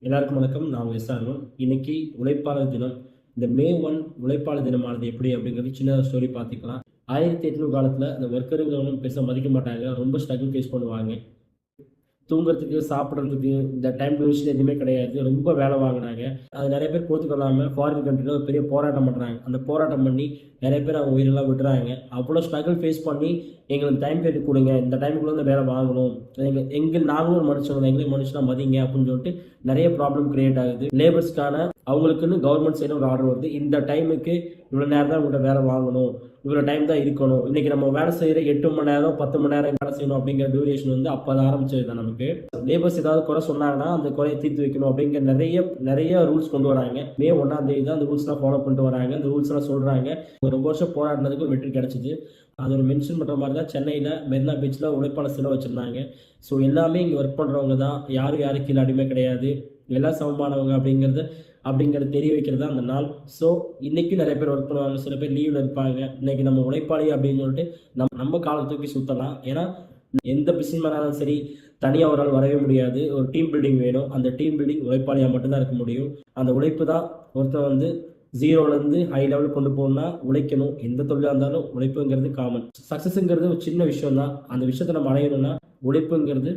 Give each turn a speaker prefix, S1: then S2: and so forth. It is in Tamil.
S1: எல்லாருக்கும் வணக்கம். நான் எஸ்ஆர்வன். இன்னைக்கு உழைப்பாளர் தினம். இந்த மே 1 உழைப்பாளர் தினமானது எப்படி அப்படிங்கிறது சின்ன ஸ்டோரி பார்த்துக்கலாம். 1800 காலத்துல இந்த ஒர்க்கருங்க பெருசா மதிக்க மாட்டாங்க. ரொம்ப ஸ்ட்ரகிள் ஃபேஸ் பண்ணுவாங்க. தூங்குறதுக்கு, சாப்பிடுறதுக்கு இந்த டைம் டியூரேஷன் எதுவுமே கிடையாது. ரொம்ப வேலை வாங்குனாங்க. அது நெறைய பேர் பொறுத்துக்கொள்ளாம ஃபாரின் கண்ட்ரில ஒரு பெரிய போராட்டம் பண்றாங்க. அந்த போராட்டம் பண்ணி நெறைய பேர் அவங்க உயிரெல்லாம் விடுறாங்க. அவ்வளோ ஸ்ட்ரகிள் ஃபேஸ் பண்ணி எங்களுக்கு டைம் பீரியட் குடுங்க. இந்த டைம்க்குள்ள இந்த வேலை வாங்கணும். நாங்களும் ஒரு மனுஷங்க தான். எங்களையும் மனுஷனா மதிங்க அப்படின்னு சொல்லிட்டு நெறைய ப்ராப்ளம் கிரியேட் ஆகுது. லேபர்ஸ்க்கான அவங்களுக்குன்னு கவர்மெண்ட் சைடுல ஒரு ஆர்டர் வருது. இந்த டைமுக்கு இவ்வளோ நேரம் தான் உங்கள்ட்ட வேலை வாங்கணும். இவ்வளோ டைம் தான் இருக்கணும். இன்னைக்கு நம்ம வேலை செய்யற 8 மணி நேரம், 10 மணி நேரம் வேலை செய்யணும் அப்படிங்கிற டியூரேஷன் வந்து அப்பதான் ஆரம்பிச்சது தான் நமக்கு. லேபர்ஸ் ஏதாவது குறை சொன்னாங்கன்னா அந்த குறையை தீர்த்து வைக்கணும் அப்படிங்கிற நிறைய நிறைய ரூல்ஸ் கொண்டு வராங்க. மே 1ஆம் தேதி தான் அந்த ரூல்ஸ்லாம் ஃபாலோ பண்ணிட்டு வராங்க. அந்த ரூல்ஸ்லாம் சொல்றாங்க. ஒரு ரொம்ப வருஷம் போராடினதுக்கு ஒரு வெற்றி கிடைச்சிது. அது ஒரு மென்ஷன் பண்ணுற மாதிரி தான் சென்னையில் மெரினா பீச்சில் உழைப்பாளர் சிலை வச்சுருந்தாங்க. ஸோ எல்லாமே இங்கே ஒர்க் பண்ணுறவங்க தான். யாரும் யாருக்கு கீழே அடிமை கிடையாது. எல்லாம் சமமானவங்க அப்படிங்கிறது தெரிய வைக்கிறது தான் அந்த நாள். ஸோ இன்றைக்கும் நிறைய பேர் ஒர்க் பண்ணுவாங்க. சில பேர் லீவில் இருப்பாங்க. இன்றைக்கி நம்ம உழைப்பாளி அப்படின்னு சொல்லிட்டு நம்ம காலை தூக்கி சுற்றலாம். ஏன்னா எந்த பிஸ்னஸ் மேனாலும் சரி, தனியாக ஒரு ஆள் வரவே முடியாது. ஒரு டீம் பில்டிங் வேணும். அந்த டீம் பில்டிங் உழைப்பாளியாக மட்டும்தான் இருக்க முடியும். அந்த உழைப்பு தான் ஒருத்தர் வந்து ஜீரோலேருந்து ஹை லெவல் கொண்டு போகணும்னா உழைக்கணும். எந்த தொழிலாக இருந்தாலும் உழைப்புங்கிறது காமன். சக்ஸஸ்ங்கிறது ஒரு சின்ன விஷயம் தான். அந்த விஷயத்தை நம்ம அடையணும்னா உழைப்புங்கிறது